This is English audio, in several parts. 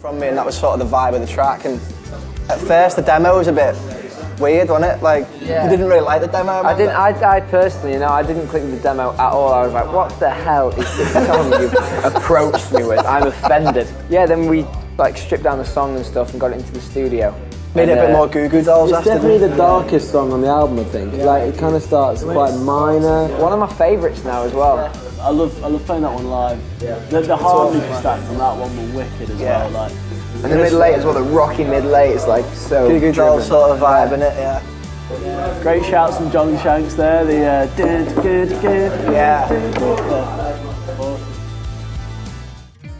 from me, and that was sort of the vibe of the track. And at first, the demo was a bit weird, wasn't it? Like, you didn't really like the demo. I personally, I didn't click with the demo at all. I was like, what the hell is this song you approached me with? I'm offended. Yeah, then we like stripped down the song and stuff and got it into the studio. Made it a bit more Goo Goo Dolls. It's definitely the darkest song on the album, I think. Yeah. Like, it kind of starts quite minor. One of my favourites now as well. I love playing that one live. Yeah. The harmony stacks on that one were wicked as well. Like. And the mid-late as well, the rocky mid-late is like so Goo Goo Dolls sort of vibe in it, yeah. Great shouts from John Shanks there, the good. Yeah.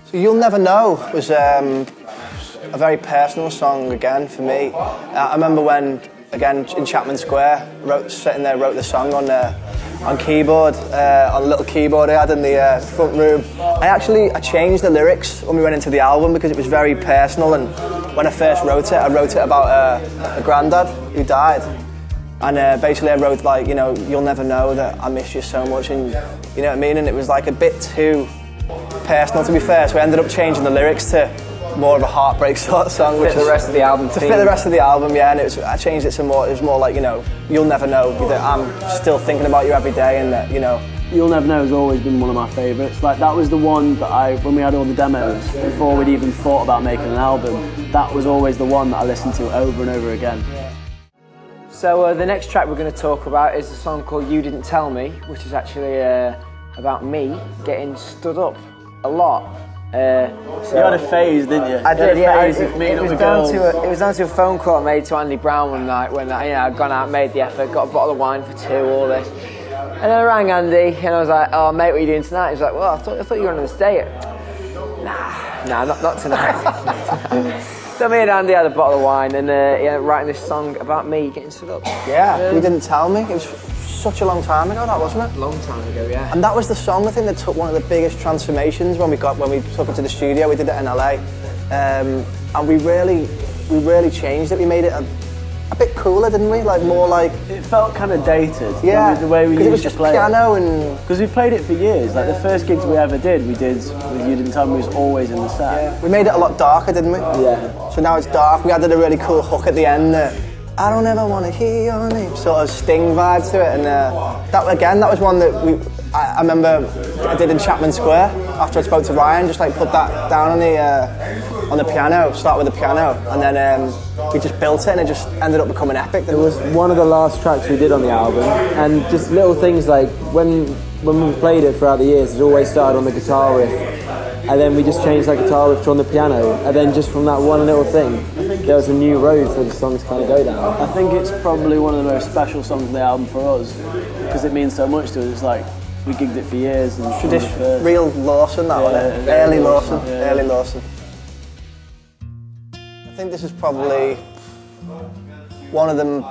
So You'll Never Know was a very personal song again for me. I remember when, again, in Chapman Square, wrote the song on keyboard, on a little keyboard I had in the front room. I changed the lyrics when we went into the album because it was very personal, and when I first wrote it, I wrote it about a granddad who died. And basically I wrote like, you know, you'll never know that I miss you so much, and you know what I mean? And it was like a bit too personal, to be fair, so I ended up changing the lyrics to more of a heartbreak sort of song. To fit the rest of the album. To fit the rest of the album, yeah, and I changed it to more, it was more like, you know, you'll never know that I'm still thinking about you every day, and that, you know. You'll Never Know has always been one of my favourites. Like, that was the one that when we had all the demos, before we'd even thought about making an album, that was always the one that I listened to over and over again. So the next track we're going to talk about is a song called You Didn't Tell Me, which is actually about me getting stood up a lot. You had a phase, didn't you? I did, yeah. It was down to a phone call I made to Andy Brown one night when I'd gone out, made the effort, got a bottle of wine for two, all this. And then I rang Andy and I was like, oh mate, what are you doing tonight? He's like, well, I thought you were on the stay. Nah, not tonight. So me and Andy had a bottle of wine and writing this song about me getting stood up. Yeah, You Didn't Tell Me. It was such a long time ago, that, wasn't it? Long time ago, yeah. And that was the song, I think, that took one of the biggest transformations when we took it to the studio. We did it in LA, and we really changed it. We made it a bit cooler, didn't we? Like, more like... It felt kind of dated. Yeah, the way we used to play piano and... Because we played it for years. Like, the first gigs we ever did with You Didn't Tell Me was always in the set. Yeah. We made it a lot darker, didn't we? Yeah. So now it's dark. We added a really cool hook at the end that I don't ever want to hear your name, sort of Sting vibe to it. And that was one that I remember I did in Chapman Square after I spoke to Ryan, just like put that down on the piano, start with the piano, and then we just built it and it just ended up becoming epic. It was one of the last tracks we did on the album, and just little things like when we played it throughout the years, it always started on the guitar riff, and then we just changed that guitar riff to on the piano, and then just from that one little thing, there was a new road for the song to kind of go down. I think it's probably one of the most special songs on the album for us, because it means so much to us. It's like, we gigged it for years. And tradition, real Lawson, that one. Early Lawson, early Lawson. I think this is probably one of the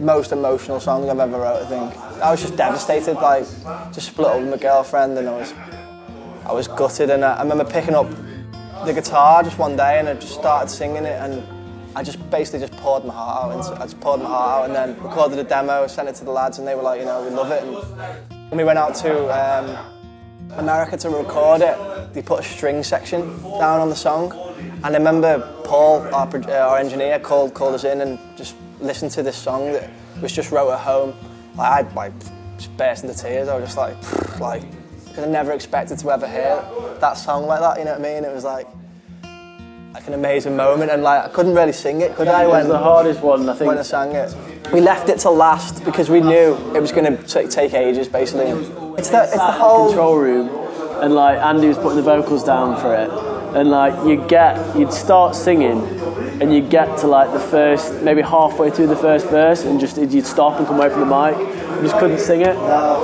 most emotional songs I've ever wrote, I think. I was just devastated, like, just split up with my girlfriend, and I was gutted, and I remember picking up the guitar just one day and I just started singing it, and I just basically just poured my heart out. I just poured my heart out and then recorded a demo, sent it to the lads, and they were like, you know, we love it. And when we went out to America to record it, they put a string section down on the song, and I remember Paul, our engineer, called us in and just listened to this song that was just wrote at home. Like, I just burst into tears. I was just like, because I never expected to ever hear that song like that, you know what I mean? It was like an amazing moment, and like I couldn't really sing it, could I? It was the hardest one, I think. When I sang it. We left it till last because we knew it was going to take ages, basically. It's the whole control room, and like Andy was putting the vocals down for it, and like you'd start singing, and you'd get to like the first, maybe halfway through the first verse, and just you'd stop and come away from the mic. You just couldn't sing it.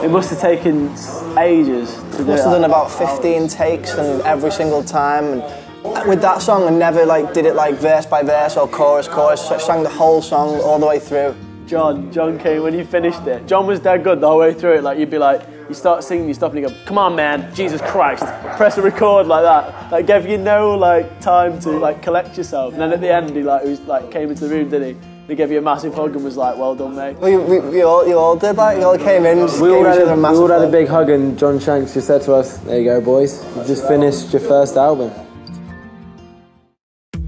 It must have taken ages to do it. Must have done about 15 takes, and every single time. And with that song, I never like did it like verse by verse or chorus. So I sang the whole song all the way through. John came when you finished it. John was dead good the whole way through it. Like, you'd be like, you start singing, you stop and you go, come on man, Jesus Christ, press a record like that. Like, gave you no like time to like collect yourself. And then at the end, he came into the room, didn't he? He gave you a massive hug and was like, well done, mate. Well, you all did, like, you all came in. We all had a big hug, and John Shanks just said to us, there you go boys, you just finished your first album.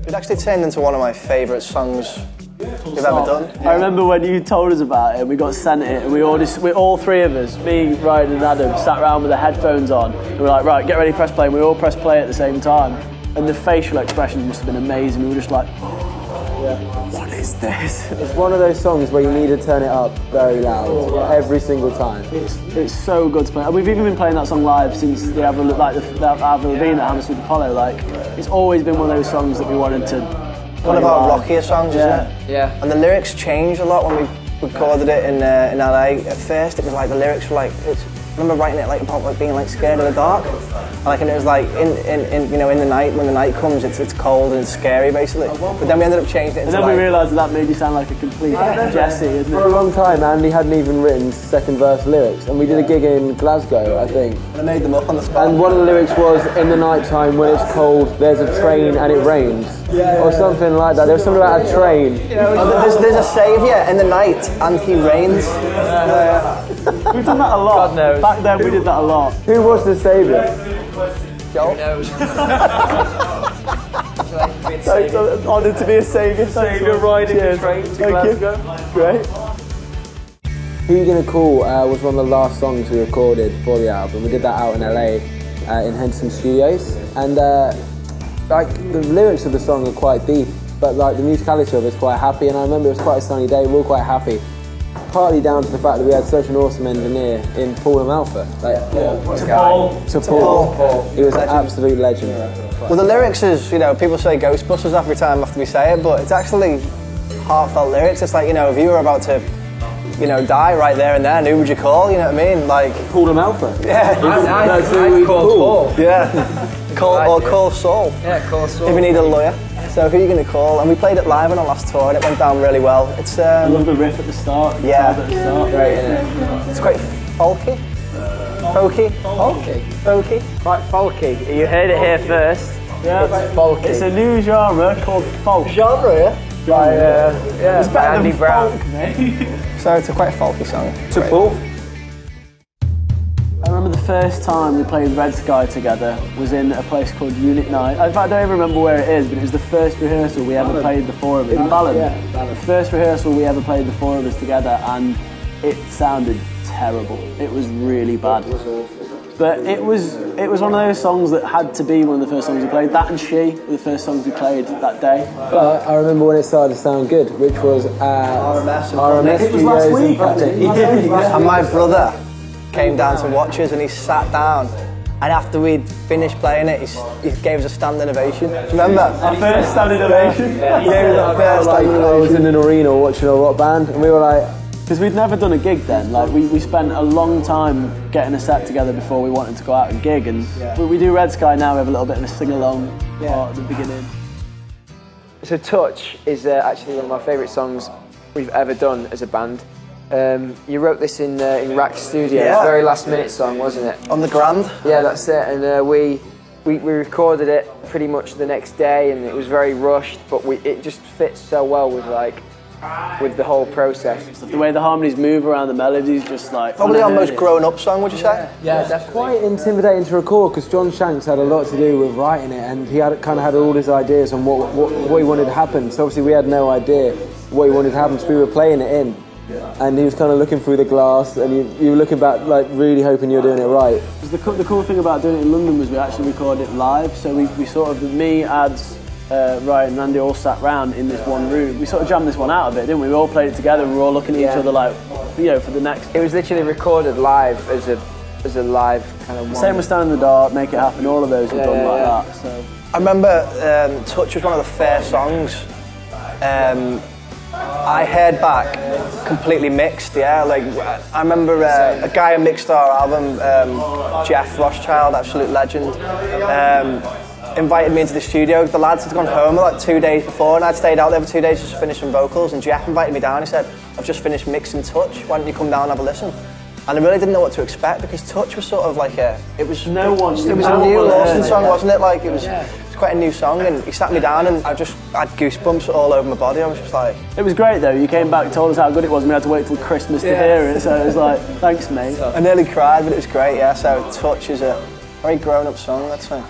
It actually turned into one of my favourite songs we've ever done. I remember when you told us about it, we got sent it, and we all three of us, me, Ryan and Adam, sat around with the headphones on, and we were like, right, get ready, press play, and we all pressed play at the same time. And the facial expressions must have been amazing. We were just like, what is this? It's one of those songs where you need to turn it up very loud every single time. It's so good to play. And we've even been playing that song live since the Avril Lavigne at Hammersmith Apollo. Like, it's always been one of those songs that we wanted to One of our rockier songs, isn't it? Yeah. And the lyrics changed a lot when we recorded it in LA. At first, it was like the lyrics were like, I remember writing it like about like being like scared of the dark. And it was like in the night, when the night comes, it's cold and it's scary basically. But then we ended up changing it into And then we realised that made you sound like a complete Jesse, isn't it? For a long time, Andy hadn't even written second verse lyrics, and we did a gig in Glasgow, I think. And I made them up on the spot. And one of the lyrics was, in the night time when it's cold, there's a train and it rains. Or something like that. There was something about a train. There's a saviour in the night and he reigns. We've done that a lot. God knows. Back then we did that a lot. Who was the saviour? Youll. So honoured to be a saviour. Saviour riding the train to Glasgow. Great. Who You Gonna Call was one of the last songs we recorded for the album. We did that out in LA in Henson Studios, and like the lyrics of the song are quite deep, but like the musicality of it's quite happy. And I remember it was quite a sunny day. We were all quite happy, partly down to the fact that we had such an awesome engineer in Paul and Alpha. Paul. He was an absolute legend. Well, the lyrics is, people say Ghostbusters every time after we say it, but it's actually heartfelt lyrics. It's like, if you were about to, die right there and then, who would you call? You know what I mean? Like Paul and Alpha. Yeah. That's who we call. Yeah. Call Saul. Yeah, call Saul. If you need a lawyer. So who are you going to call? And we played it live on our last tour and it went down really well. It's I love the riff at the start. Yeah. Great, isn't it? It's quite folky. Folky. Quite folky. You heard it here first. Yeah. It's folky. It's a new genre called folk. Genre, yeah? It's better Andy than Brown. folk, mate. So it's a quite folky song. To Paul. I remember the first time we played Red Sky together was in a place called Unit 9. In fact, I don't even remember where it is, but it was the first rehearsal we ever played the four of us. In Ballon. Yeah. The first rehearsal we ever played the four of us together, and it sounded terrible. It was really bad. But it was one of those songs that had to be one of the first songs we played. That and She were the first songs we played that day. But I remember when it started to sound good, which was RMS It was last week. And my brother came down to watch us and he sat down. And after we'd finished playing it, he gave us a standing ovation. Do you remember? Our first standing ovation. He gave us our first standing I was in ovation. an arena watching a rock band, and we were like, Because we'd never done a gig then. Like we spent a long time getting a set together before we wanted to go out and gig. And we do Red Sky now. We have a little bit of a sing-along part at the beginning. So Touch is actually one of my favourite songs we've ever done as a band. You wrote this in Rack Studios, very last-minute song, wasn't it? On the Grand. Yeah, that's it. And we recorded it pretty much the next day, and it was very rushed, but it just fits so well with the whole process. The way the harmonies move around the melodies, just like Probably our most grown-up song, would you say? Yeah, definitely. quite intimidating to record, because John Shanks had a lot to do with writing it, and he had all his ideas on what he wanted to happen. So obviously we had no idea what he wanted to happen, so we were playing it in. And he was kind of looking through the glass, and you were looking back, like really hoping you were doing it right. The cool thing about doing it in London was we actually recorded it live. So we sort of, me, Ads, Ryan and Andy all sat round in this one room. We sort of jammed this one out of it, didn't we? We all played it together. We were all looking at each other like, for the next. It was literally recorded live as a live kind of one. Same with Stand in the Dark, Make It Happen. All of those were done like that. So I remember Touch was one of the first songs I heard back completely mixed, Like, I remember a guy who mixed our album, Jeff Rothschild, absolute legend, invited me into the studio. The lads had gone home like 2 days before, and I'd stayed out there for 2 days just to finish some vocals, and Jeff invited me down. He said, I've just finished mixing Touch, why don't you come down and have a listen? And I really didn't know what to expect, because Touch was sort of like it was a new Lawson song, wasn't it? Like, it was quite a new song, and he sat me down and I just had goosebumps all over my body. I was just like... It was great though. You came back and told us how good it was, and we had to wait till Christmas to hear it, so it was like, thanks mate. I nearly cried, but it was great, So Touch is a very grown-up song, I'd say.